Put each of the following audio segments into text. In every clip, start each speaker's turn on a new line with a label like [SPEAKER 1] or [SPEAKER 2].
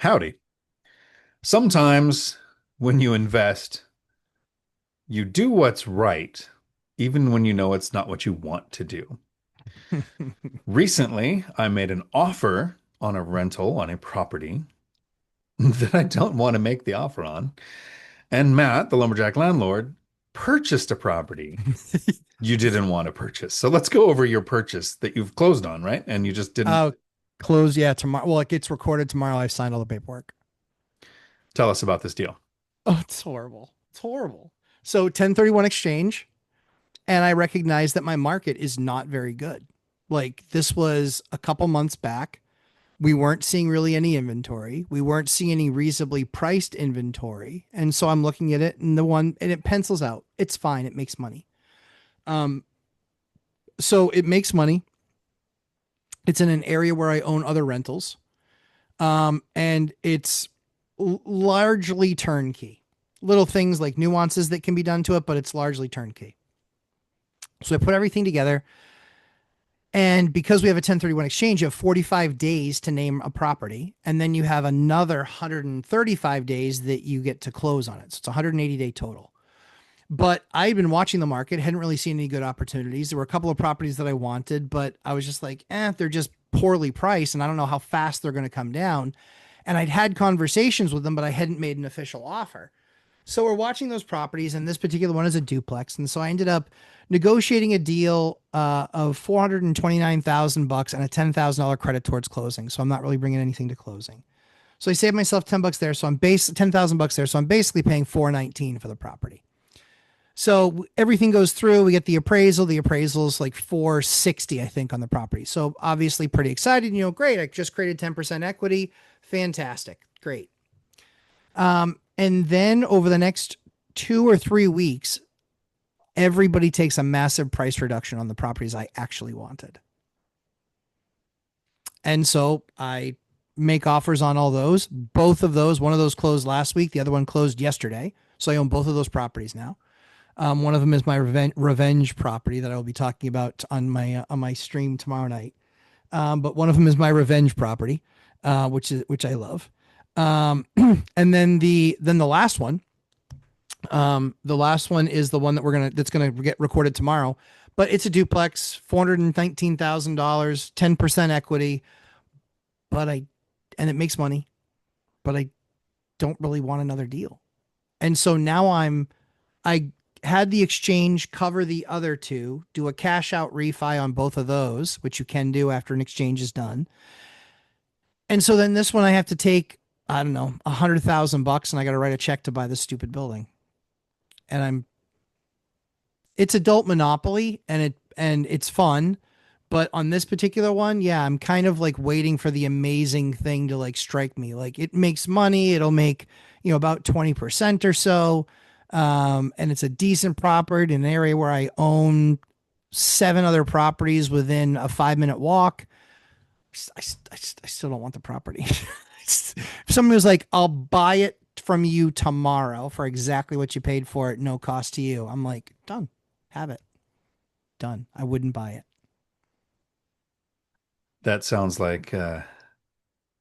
[SPEAKER 1] Howdy. Sometimes when you invest, you do what's right, even when you know it's not what you want to do. Recently, I made an offer on a rental on a property that I don't want to make the offer on. And Matt, the lumberjack landlord, purchased a property you didn't want to purchase. So let's go over your purchase that you've closed on, right? And you just didn't
[SPEAKER 2] Uh, Close, yeah, tomorrow. Well, it gets recorded tomorrow. I signed all the paperwork.
[SPEAKER 1] tell us about this deal.
[SPEAKER 2] Oh, it's horrible. It's horrible. So 1031 exchange, and I recognize that my market is not very good. Like this was a couple months back. We weren't seeing really any inventory. We weren't seeing any reasonably priced inventory. And so I'm looking at it and it pencils out. It's fine. It makes money. Um, so it makes money. It's in an area where I own other rentals. And it's largely turnkey. Little things like nuances that can be done to it, but it's largely turnkey. So I put everything together. And because we have a 1031 exchange, you have 45 days to name a property. And then you have another 135 days that you get to close on it. So it's 180-day total. But I'd been watching the market, hadn't really seen any good opportunities. There were a couple of properties that I wanted, but I was just like, they're just poorly priced. And I don't know how fast they're going to come down. And I'd had conversations with them, but I hadn't made an official offer. So we're watching those properties, and this particular one is a duplex. And so I ended up negotiating a deal of $429,000 and a $10,000 credit towards closing. So I'm not really bringing anything to closing. So I saved myself $10 there. So I'm $10,000 there. So I'm basically paying $419 for the property. So everything goes through. We get the appraisal. The appraisal is like 460, I think, on the property. So obviously pretty excited. Great. I just created 10% equity. Fantastic. Great. And then over the next 2 or 3 weeks, everybody takes a massive price reduction on the properties I actually wanted. And so I make offers on all those. Both of those, one of those closed last week. The other one closed yesterday. So I own both of those properties now. One of them is my revenge property that I will be talking about on my stream tomorrow night. But one of them is my revenge property, which I love. And then the last one, the last one is the one that's gonna get recorded tomorrow. But it's a duplex, $419,000, 10% equity. And it makes money, but I don't really want another deal. And so now I had the exchange cover the other two, do a cash out refi on both of those, which you can do after an exchange is done. And so then this one I have to take, I don't know, $100,000 and I got to write a check to buy this stupid building. And it's adult monopoly and it's fun. But on this particular one, yeah, I'm kind of like waiting for the amazing thing to like strike me. Like it makes money. It'll make, about 20% or so. And it's a decent property in an area where I own 7 other properties within a 5-minute walk. I still don't want the property. If somebody was like, I'll buy it from you tomorrow for exactly what you paid for it, no cost to you, I'm like, done. Have it. Done. I wouldn't buy it.
[SPEAKER 1] That sounds like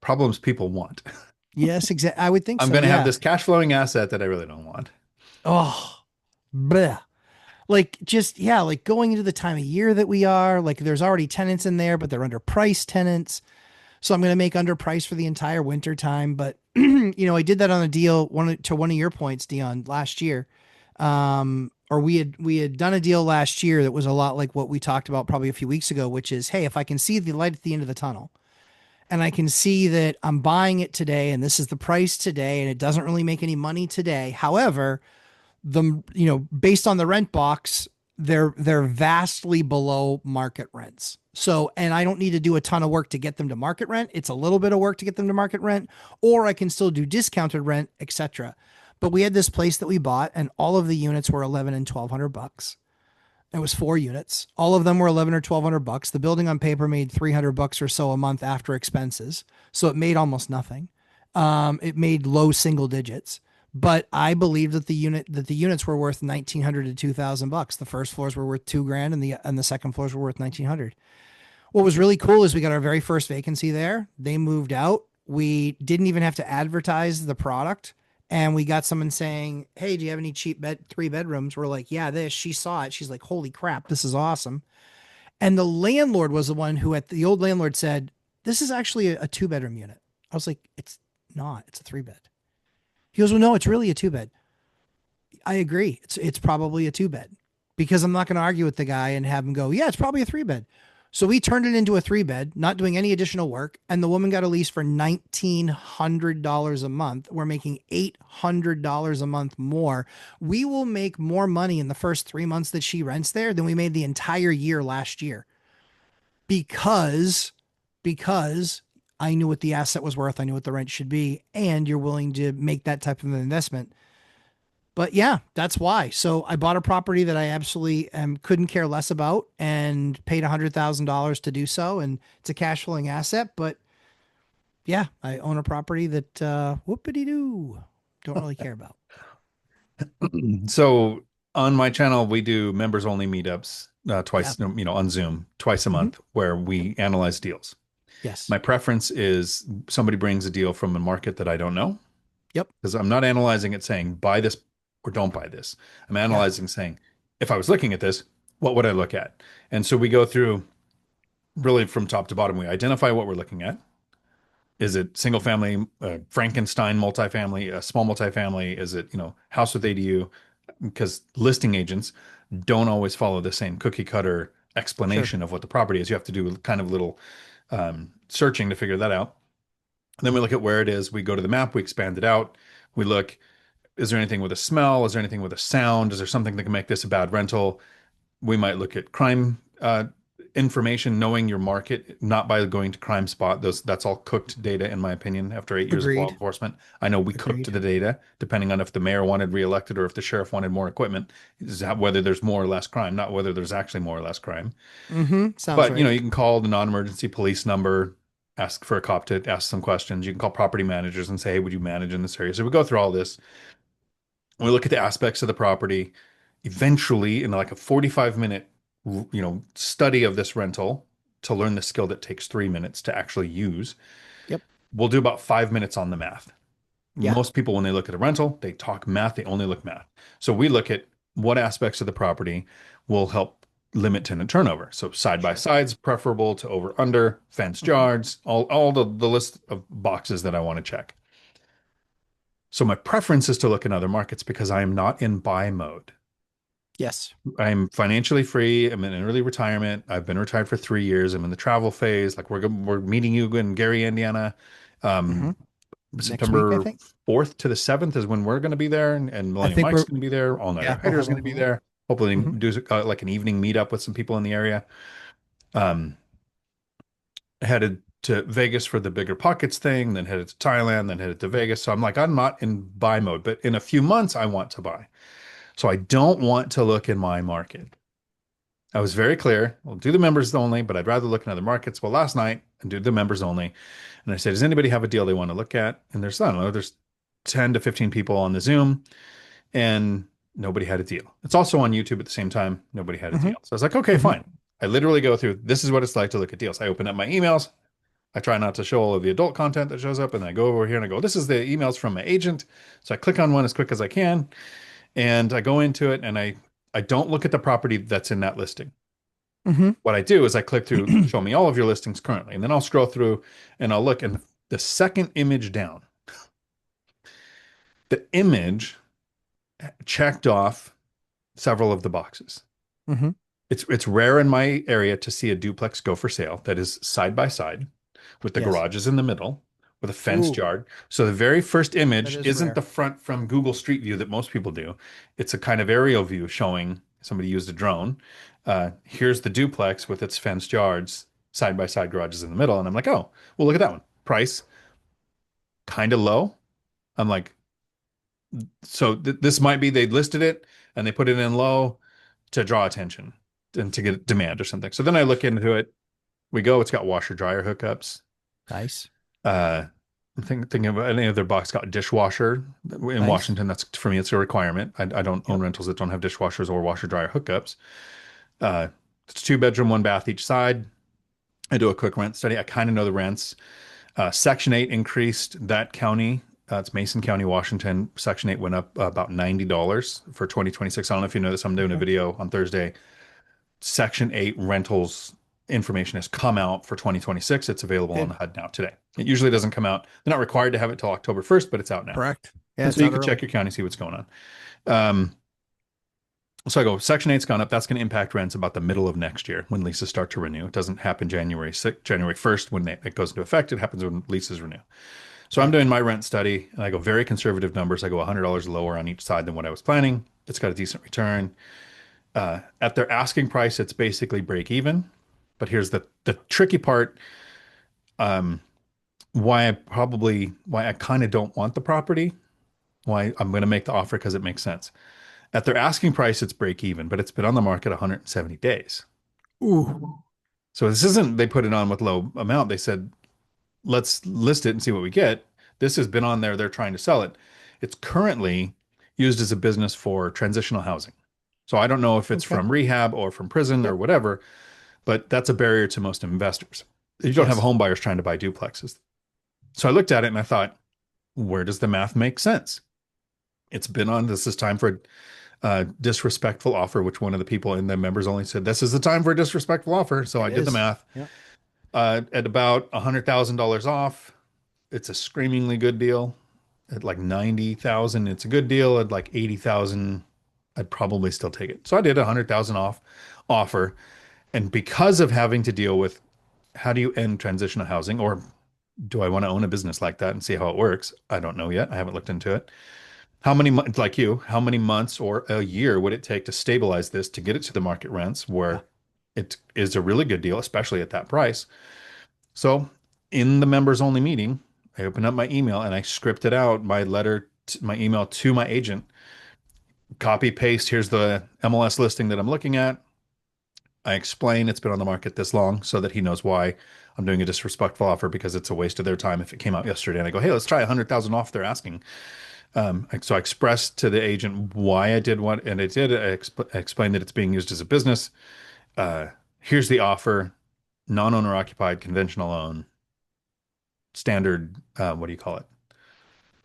[SPEAKER 1] problems people want.
[SPEAKER 2] Yes, exactly. I would think
[SPEAKER 1] I'm
[SPEAKER 2] so.
[SPEAKER 1] going to have
[SPEAKER 2] Yeah.
[SPEAKER 1] this cash flowing asset that I really don't want.
[SPEAKER 2] Oh, bleh. Like just, yeah, like going into the time of year that we are, like there's already tenants in there, but they're underpriced tenants. So I'm going to make underpriced for the entire winter time. But, I did that on a deal to one of your points, Dion, last year. Or we had done a deal last year that was a lot like what we talked about probably a few weeks ago, which is, hey, if I can see the light at the end of the tunnel and I can see that I'm buying it today and this is the price today and it doesn't really make any money today. However, based on the rent box, they're vastly below market rents. So, and I don't need to do a ton of work to get them to market rent. It's a little bit of work to get them to market rent, or I can still do discounted rent, etc. But we had this place that we bought, and all of the units were 11 and $1,200. It was 4 units. All of them were 11 or $1,200. The building on paper made $300 or so a month after expenses, so it made almost nothing. It made low single digits. But I believe that the units were worth $1,900 to $2,000. The first floors were worth $2,000, and the second floors were worth $1,900. What was really cool is we got our very first vacancy there. They moved out. We didn't even have to advertise the product. And we got someone saying, "Hey, do you have any cheap three bedrooms?" We're like, "Yeah, this." She saw it. She's like, "Holy crap, this is awesome." And the landlord was the one who, at the old landlord, said, "This is actually a two-bedroom unit." I was like, "It's not. It's a three bed." He goes, "Well, no, it's really a two bed." I agree. It's probably a two bed because I'm not going to argue with the guy and have him go, "Yeah, it's probably a three bed." So we turned it into a three bed, not doing any additional work, and the woman got a lease for $1,900 a month. We're making $800 a month more. We will make more money in the first 3 months that she rents there than we made the entire year last year because because I knew what the asset was worth, I knew what the rent should be, and you're willing to make that type of an investment. But yeah, that's why. So I bought a property that I absolutely couldn't care less about and paid $100,000 to do so. And it's a cash flowing asset. But yeah, I own a property that whoopity doo don't really care about.
[SPEAKER 1] So on my channel, we do members only meetups
[SPEAKER 2] Yeah.
[SPEAKER 1] twice, on Zoom twice a
[SPEAKER 2] Hmm.
[SPEAKER 1] month where we analyze deals.
[SPEAKER 2] Yes.
[SPEAKER 1] My preference is somebody brings a deal from a market that I don't know
[SPEAKER 2] Yep.
[SPEAKER 1] because I'm not analyzing it saying buy this or don't buy this. I'm
[SPEAKER 2] Yep.
[SPEAKER 1] analyzing saying if I was looking at this, what would I look at? And so we go through really from top to bottom. We identify what we're looking at. Is it single family, Frankenstein multifamily, a small multifamily? Is it, house with ADU? Because listing agents don't always follow the same cookie cutter
[SPEAKER 2] Sure.
[SPEAKER 1] explanation of what the property is. You have to do kind of little searching to figure that out. And then we look at where it is. We go to the map, we expand it out. We look, is there anything with a smell? Is there anything with a sound? Is there something that can make this a bad rental? We might look at crime information, knowing your market, not by going to Crime Spot. That's all cooked data, in my opinion. After 8 years of law
[SPEAKER 2] Agreed.
[SPEAKER 1] enforcement, I know we cooked
[SPEAKER 2] Agreed.
[SPEAKER 1] the data, depending on if the mayor wanted reelected or if the sheriff wanted more equipment, whether there's more or less crime, not whether there's actually more or less crime.
[SPEAKER 2] Mm-hmm. Sounds
[SPEAKER 1] But
[SPEAKER 2] right.
[SPEAKER 1] you can call the non-emergency police number, ask for a cop to ask some questions. You can call property managers and say, "Hey, would you manage in this area?" So we go through all this. We look at the aspects of the property. Eventually, in like a 45-minute, study of this rental to learn the skill that takes 3 minutes to actually use,
[SPEAKER 2] Yep.
[SPEAKER 1] we'll do about 5 minutes on the math.
[SPEAKER 2] Yeah.
[SPEAKER 1] Most people, when they look at a rental, they talk math, they only look math. So we look at what aspects of the property will help limit tenant turnover. So side by
[SPEAKER 2] Sure.
[SPEAKER 1] sides, preferable to over under, fenced
[SPEAKER 2] Hmm.
[SPEAKER 1] yards, all the list of boxes that I want to check. So my preference is to look in other markets because I am not in buy mode.
[SPEAKER 2] Yes.
[SPEAKER 1] I'm financially free. I'm in early retirement. I've been retired for 3 years. I'm in the travel phase. Like we're meeting you in Gary, Indiana.
[SPEAKER 2] Hmm.
[SPEAKER 1] Um,
[SPEAKER 2] Next week, I
[SPEAKER 1] September
[SPEAKER 2] think.
[SPEAKER 1] 4th to the 7th is when we're going to be there, and
[SPEAKER 2] I
[SPEAKER 1] Millennial
[SPEAKER 2] think
[SPEAKER 1] Mike's
[SPEAKER 2] we're,
[SPEAKER 1] going to be there. All Nighter
[SPEAKER 2] yeah.
[SPEAKER 1] Hider is going to be there. Hopefully,
[SPEAKER 2] Hmm.
[SPEAKER 1] do like an evening meetup with some people in the area. Um, Headed to Vegas for the BiggerPockets thing, then headed to Thailand, then headed to Vegas. So I'm like, I'm not in buy mode, but in a few months, I want to buy. So I don't want to look in my market. I was very clear. We'll do the members only, but I'd rather look in other markets. Well, last night I did the members only, and I said, "Does anybody have a deal they want to look at?" And there's, I don't know, there's 10 to 15 people on the Zoom, and nobody had a deal. It's also on YouTube at the same time. Nobody had a
[SPEAKER 2] Hmm.
[SPEAKER 1] deal. So I was like, okay,
[SPEAKER 2] Hmm.
[SPEAKER 1] fine. I literally go through, this is what it's like to look at deals. I open up my emails. I try not to show all of the adult content that shows up, and I go over here and I go, this is the emails from my agent. So I click on one as quick as I can, and I go into it, and I don't look at the property that's in that listing.
[SPEAKER 2] Hmm.
[SPEAKER 1] What I do is I click through, show me all of your listings currently, and then I'll scroll through and I'll look, and the second image down, the image checked off several of the boxes.
[SPEAKER 2] Hmm.
[SPEAKER 1] It's rare in my area to see a duplex go for sale that is side by side with the
[SPEAKER 2] Yes.
[SPEAKER 1] garages in the middle with a fenced
[SPEAKER 2] Ooh,
[SPEAKER 1] yard. So the very first
[SPEAKER 2] that
[SPEAKER 1] image
[SPEAKER 2] is
[SPEAKER 1] isn't the
[SPEAKER 2] rare.
[SPEAKER 1] front from Google Street View that most people do. It's a kind of aerial view showing somebody used a drone. Here's the duplex with its fenced yards, side by side garages in the middle. And I'm like, oh, well, look at that one. Price kind of low. I'm like, so this might be they listed it and they put it in low to draw attention and to get demand or something. So then I look into it. We go, it's got washer dryer hookups.
[SPEAKER 2] Nice.
[SPEAKER 1] Uh, thinking of any other box got dishwasher in
[SPEAKER 2] Nice.
[SPEAKER 1] Washington. That's for me, it's a requirement. I don't own
[SPEAKER 2] Yep.
[SPEAKER 1] rentals that don't have dishwashers or washer dryer hookups. Uh, it's 2 bedroom, 1 bath each side. I do a quick rent study. I kind of know the rents. Section 8 increased that county. It's Mason County, Washington. Section 8 went up about $90 for 2026. I don't know if you know this. I'm doing a
[SPEAKER 2] Okay.
[SPEAKER 1] video on Thursday. Section 8 rentals information has come out for 2026. It's available on
[SPEAKER 2] Good.
[SPEAKER 1] the HUD now today. It usually doesn't come out. They're not required to have it till October 1st, but it's out now.
[SPEAKER 2] Correct. Yeah,
[SPEAKER 1] And so
[SPEAKER 2] it's
[SPEAKER 1] you
[SPEAKER 2] out
[SPEAKER 1] can check
[SPEAKER 2] early.
[SPEAKER 1] your county, see what's going on. Um, so I go, Section 8's gone up. That's going to impact rents about the middle of next year when leases start to renew. It doesn't happen January 1st when it goes into effect. It happens when leases renew. So I'm
[SPEAKER 2] Okay.
[SPEAKER 1] doing my rent study and I go very conservative numbers. I go $100 lower on each side than what I was planning. It's got a decent return. At their asking price, it's basically break even. But here's the tricky part. Um, why I kind of don't want the property. Why I'm going to make the offer because it makes sense. At their asking price, it's break even, but it's been on the market 170 days.
[SPEAKER 2] Ooh.
[SPEAKER 1] So this isn't they put it on with low amount. They said let's list it and see what we get. This has been on there. They're trying to sell it. It's currently used as a business for transitional housing. So I don't know if it's
[SPEAKER 2] Okay.
[SPEAKER 1] from rehab or from prison or
[SPEAKER 2] Yep.
[SPEAKER 1] whatever, but that's a barrier to most investors. You don't have
[SPEAKER 2] Yes.
[SPEAKER 1] home buyers trying to buy duplexes. So I looked at it and I thought, where does the math make sense? It's been on. This is time for a disrespectful offer, which one of the people in the members only said, this is the time for a disrespectful offer. So
[SPEAKER 2] It
[SPEAKER 1] I did the
[SPEAKER 2] is.
[SPEAKER 1] math.
[SPEAKER 2] Yep.
[SPEAKER 1] At about $100,000 off, it's a screamingly good deal. At like 90,000, it's a good deal. At like 80,000, I'd probably still take it. So I did a 100,000 off offer. And because of having to deal with how do you end transitional housing, or do I want to own a business like that and see how it works? I don't know yet. I haven't looked into it. How many months, like you, how many months or a year would it take to stabilize this to get it to the market rents
[SPEAKER 2] Yeah.
[SPEAKER 1] where it is a really good deal, especially at that price? So in the members only meeting, I opened up my email and I scripted out my email to my agent, copy paste. Here's the MLS listing that I'm looking at. I explain it's been on the market this long so that he knows why I'm doing a disrespectful offer because it's a waste of their time if it came out yesterday. And I go, hey, let's try 100,000 off. They're asking. So I expressed to the agent why I did what, and I did. I explained that it's being used as a business. Uh, Here's the offer: non-owner occupied, conventional loan, standard. What do you call it?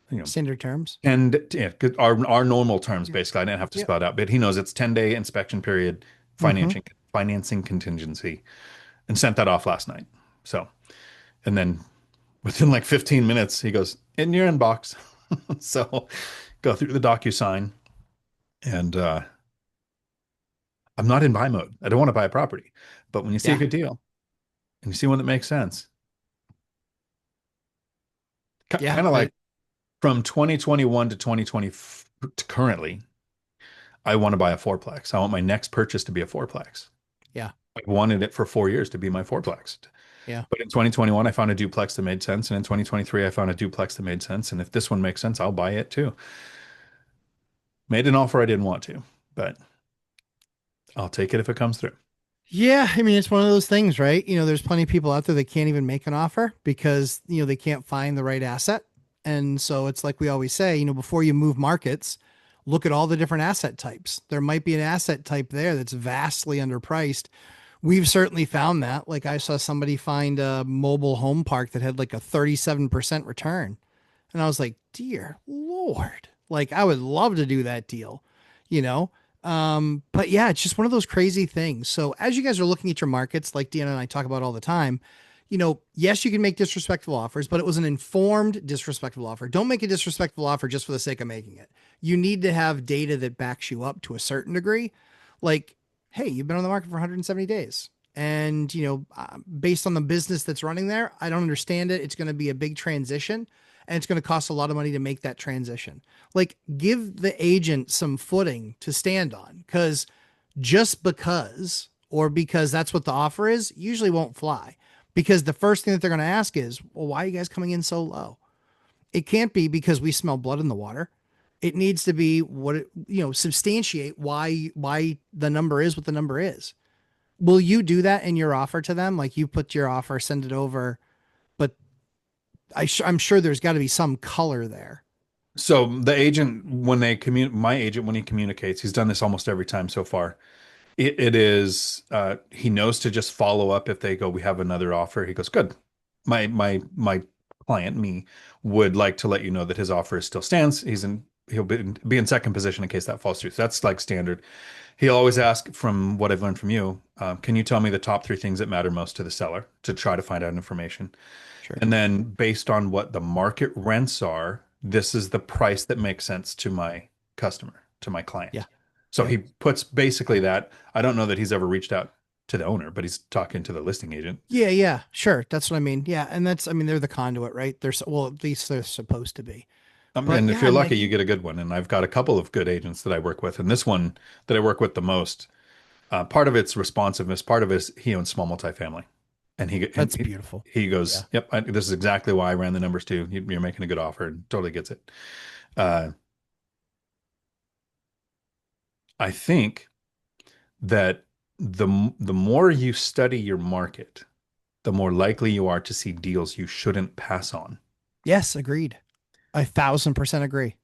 [SPEAKER 1] You know,
[SPEAKER 2] Standard terms.
[SPEAKER 1] and yeah, our normal terms
[SPEAKER 2] Yeah.
[SPEAKER 1] basically. I didn't have to
[SPEAKER 2] Yep.
[SPEAKER 1] spell it out, but he knows it's 10-day inspection period,
[SPEAKER 2] Mm-hmm.
[SPEAKER 1] financing contingency, and sent that off last night. So, and then within like 15 minutes, he goes in your inbox. So, go through the DocuSign, and I'm not in buy mode. I don't want to buy a property, but when you see a
[SPEAKER 2] Yeah.
[SPEAKER 1] good deal and you see one that makes sense,
[SPEAKER 2] Yeah.
[SPEAKER 1] kind of like from 2021 to 2020 to currently, I want to buy a fourplex. I want my next purchase to be a fourplex.
[SPEAKER 2] Yeah.
[SPEAKER 1] I wanted it for 4 years to be my fourplex.
[SPEAKER 2] Yeah.
[SPEAKER 1] But in 2021, I found a duplex that made sense. And in 2023, I found a duplex that made sense. And if this one makes sense, I'll buy it too. Made an offer I didn't want to, but I'll take it if it comes through.
[SPEAKER 2] Yeah, I mean, it's one of those things, right? There's plenty of people out there that can't even make an offer because, they can't find the right asset. And so it's like we always say, before you move markets, look at all the different asset types. There might be an asset type there that's vastly underpriced. We've certainly found that. Like I saw somebody find a mobile home park that had like a 37% return. And I was like, dear Lord, like I would love to do that deal, you know? But yeah, it's just one of those crazy things. So as you guys are looking at your markets, like Deanna and I talk about all the time, yes, you can make disrespectful offers, but it was an informed disrespectful offer. Don't make a disrespectful offer just for the sake of making it. You need to have data that backs you up to a certain degree. Like, hey, you've been on the market for 170 days. And, based on the business that's running there, I don't understand it. It's going to be a big transition and it's going to cost a lot of money to make that transition. Like, give the agent some footing to stand on because just because, or because that's what the offer is, usually won't fly. Because the first thing that they're going to ask is, well, why are you guys coming in so low? It can't be because we smell blood in the water. It needs to be substantiate why the number is what the number is. Will you do that in your offer to them? Like you put your offer, send it over, but I'm sure there's got to be some color there.
[SPEAKER 1] So the agent, when they my agent, when he communicates, he's done this almost every time so far. It is, he knows to just follow up if they go, we have another offer. He goes, good. My client, me, would like to let you know that his offer still stands. He'll be in second position in case that falls through. So that's like standard. He'll always ask, from what I've learned from you, can you tell me the top three things that matter most to the seller to try to find out information?
[SPEAKER 2] Sure.
[SPEAKER 1] And then based on what the market rents are, this is the price that makes sense to my customer, to my
[SPEAKER 2] Yeah.
[SPEAKER 1] client. So
[SPEAKER 2] Yep.
[SPEAKER 1] he puts basically that. I don't know that he's ever reached out to the owner, but he's talking to the listing agent.
[SPEAKER 2] Yeah, yeah, sure. That's what I mean. Yeah, and that's I mean they're the conduit, right? Well, at least they're supposed to be. But
[SPEAKER 1] And
[SPEAKER 2] yeah,
[SPEAKER 1] if you're
[SPEAKER 2] and
[SPEAKER 1] lucky,
[SPEAKER 2] like
[SPEAKER 1] you get a good one. And I've got a couple of good agents that I work with. And this one that I work with the most, part of it's responsiveness, part of it is he owns small multifamily. And
[SPEAKER 2] that's beautiful.
[SPEAKER 1] he
[SPEAKER 2] Yeah.
[SPEAKER 1] goes, "Yep, this is exactly why I ran the numbers too. You're making a good offer," and totally gets it. Uh, I think that the more you study your market, the more likely you are to see deals you shouldn't pass on.
[SPEAKER 2] Yes, agreed. 1,000% agree.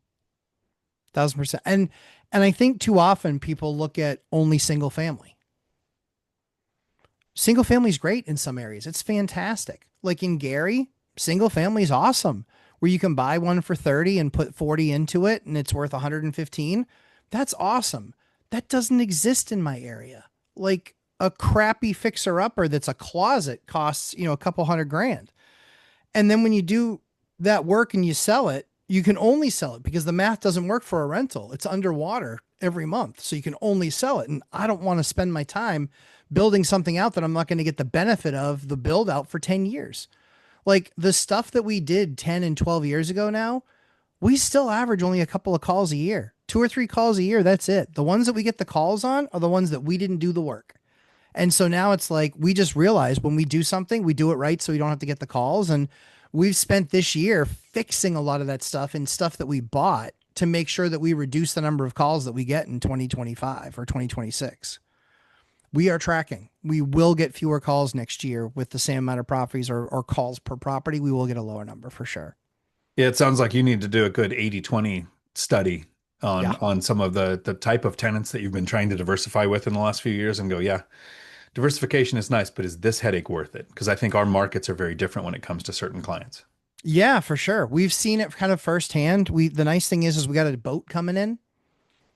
[SPEAKER 2] 1,000%. And I think too often people look at only single family. Single family is great in some areas. It's fantastic. Like in Gary, single family is awesome. Where you can buy one for 30 and put 40 into it and it's worth 115. That's awesome. That doesn't exist in my area. Like a crappy fixer upper that's a closet costs, a couple hundred grand. And then when you do that work and you sell it, you can only sell it because the math doesn't work for a rental. It's underwater every month. So you can only sell it. And I don't want to spend my time building something out that I'm not going to get the benefit of the build out for 10 years. Like the stuff that we did 10 and 12 years ago now, we still average only a couple of calls a year, 2 or 3 calls a year. That's it. The ones that we get the calls on are the ones that we didn't do the work. And so now it's like we just realize when we do something, we do it right so we don't have to get the calls. And we've spent this year fixing a lot of that stuff and stuff that we bought to make sure that we reduce the number of calls that we get in 2025 or 2026. We are tracking. We will get fewer calls next year with the same amount of properties or calls per property. We will get a lower number for sure.
[SPEAKER 1] Yeah, it sounds like you need to do a good 80/20 study
[SPEAKER 2] Yeah.
[SPEAKER 1] on some of the type of tenants that you've been trying to diversify with in the last few years and go, yeah, diversification is nice, but is this headache worth it? Because I think our markets are very different when it comes to certain clients.
[SPEAKER 2] Yeah, for sure. We've seen it kind of firsthand. The nice thing is we got a boat coming in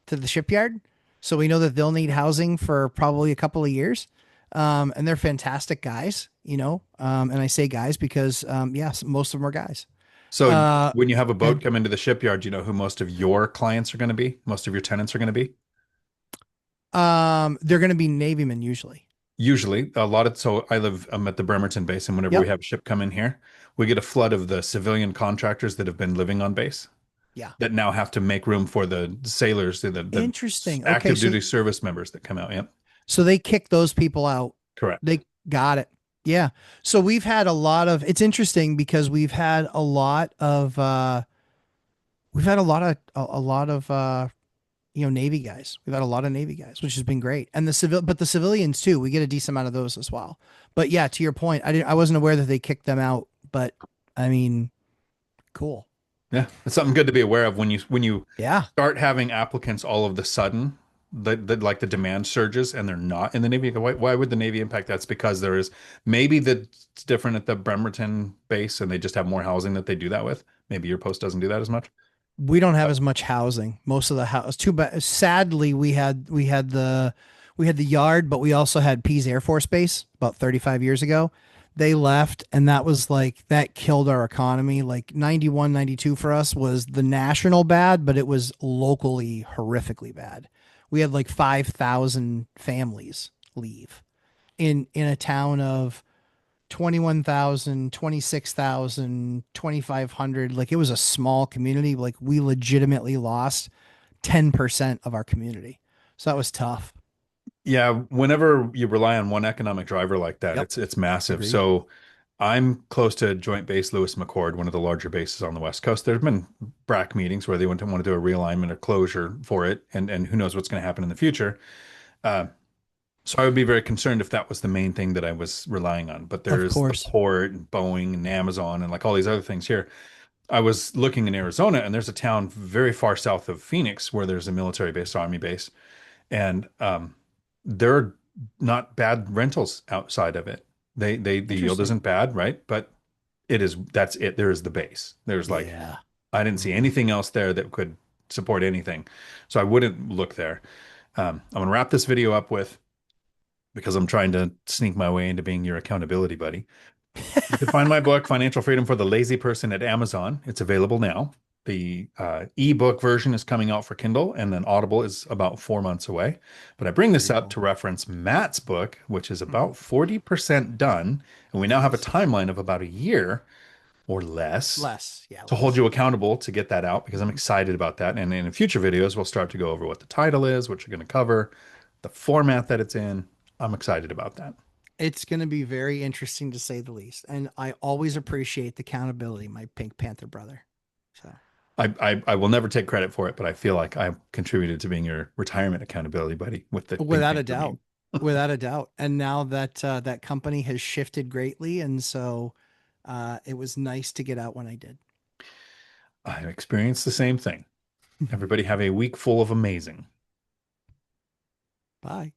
[SPEAKER 2] to the shipyard. So we know that they'll need housing for probably a couple of years. And they're fantastic guys, and I say guys because, yes, most of them are guys.
[SPEAKER 1] So
[SPEAKER 2] Uh,
[SPEAKER 1] when you have a boat
[SPEAKER 2] and
[SPEAKER 1] come into the shipyard, do you know who most of your clients are going to be? Most of your tenants are going to be?
[SPEAKER 2] they're going to be Navymen usually.
[SPEAKER 1] Usually, a lot of so I'm at the Bremerton base, and whenever we
[SPEAKER 2] Yep.
[SPEAKER 1] have a ship come in here, we get a flood of the civilian contractors that have been living on base
[SPEAKER 2] Yeah.
[SPEAKER 1] that now have to make room for the sailors, the
[SPEAKER 2] Interesting. Okay.
[SPEAKER 1] active
[SPEAKER 2] So,
[SPEAKER 1] duty service members that come out. Yep,
[SPEAKER 2] so they kick those people out.
[SPEAKER 1] correct.
[SPEAKER 2] They got it. Yeah. So we've had a lot of, it's interesting because we've had a lot of, Navy guys. We've had a lot of Navy guys, which has been great. And but the civilians too, we get a decent amount of those as well. But yeah, to your point, I wasn't aware that they kicked them out, but I mean, cool.
[SPEAKER 1] Yeah, it's something good to be aware of when you
[SPEAKER 2] Yeah.
[SPEAKER 1] start having applicants all of the sudden. Like the demand surges and they're not in the Navy. You go, why would the Navy impact? That's because there is maybe that's different at the Bremerton base and they just have more housing that they do that with. Maybe your post doesn't do that as much.
[SPEAKER 2] We don't have as much housing. Most of the house too bad. Sadly, we had the yard, but we also had Pease Air Force Base about 35 years ago. They left, and that was like that killed our economy. Like 91, 92 for us was the national bad, but it was locally horrifically bad. We had like 5,000 families leave in a town of 21,000, 26,000, 2,500. Like it was a small community. Like we legitimately lost 10% of our community. So that was tough.
[SPEAKER 1] Yeah, whenever you rely on one economic driver like that,
[SPEAKER 2] Yep.
[SPEAKER 1] it's massive.
[SPEAKER 2] Agreed.
[SPEAKER 1] So I'm close to Joint Base Lewis McChord, one of the larger bases on the West Coast. There's been BRAC meetings where they want to do a realignment or closure for it, and who knows what's going to happen in the future. Uh, so I would be very concerned if that was the main thing that I was relying on. But
[SPEAKER 2] Of
[SPEAKER 1] there's the
[SPEAKER 2] course.
[SPEAKER 1] port and Boeing and Amazon and like all these other things here. I was looking in Arizona, and there's a town very far south of Phoenix where there's a military base, army base, and there are not bad rentals outside of it. The yield
[SPEAKER 2] Interesting.
[SPEAKER 1] isn't bad, right? But it is, that's it. There is the base. There's like,
[SPEAKER 2] Yeah.
[SPEAKER 1] I didn't see
[SPEAKER 2] Mhm.
[SPEAKER 1] anything else there that could support anything. So I wouldn't look there. I'm going to wrap this video up with, because I'm trying to sneak my way into being your accountability buddy. You can find my book, Financial Freedom for the Lazy Person, at Amazon. It's available now. The ebook version is coming out for Kindle, and then Audible is about 4 months away. But I bring this
[SPEAKER 2] Very
[SPEAKER 1] up
[SPEAKER 2] cool.
[SPEAKER 1] to reference Matt's book, which is
[SPEAKER 2] Mhm.
[SPEAKER 1] about 40% done. And we now have a
[SPEAKER 2] Nice.
[SPEAKER 1] timeline of about a year or less
[SPEAKER 2] Less. Yeah,
[SPEAKER 1] to hold
[SPEAKER 2] less.
[SPEAKER 1] you accountable to get that out, because I'm
[SPEAKER 2] Mhm.
[SPEAKER 1] excited about that. And in future videos, we'll start to go over what the title is, what you're going to cover, the format that it's in. I'm excited about that.
[SPEAKER 2] It's going to be very interesting to say the least. And I always appreciate the accountability, my Pink Panther brother. So,
[SPEAKER 1] I will never take credit for it, but I feel like I've contributed to being your retirement accountability buddy with the Pink
[SPEAKER 2] without a
[SPEAKER 1] Panther
[SPEAKER 2] doubt,
[SPEAKER 1] meme.
[SPEAKER 2] without a doubt. And now that that company has shifted greatly, and so it was nice to get out when I did.
[SPEAKER 1] I experienced the same thing. Everybody have a week full of amazing.
[SPEAKER 2] Bye.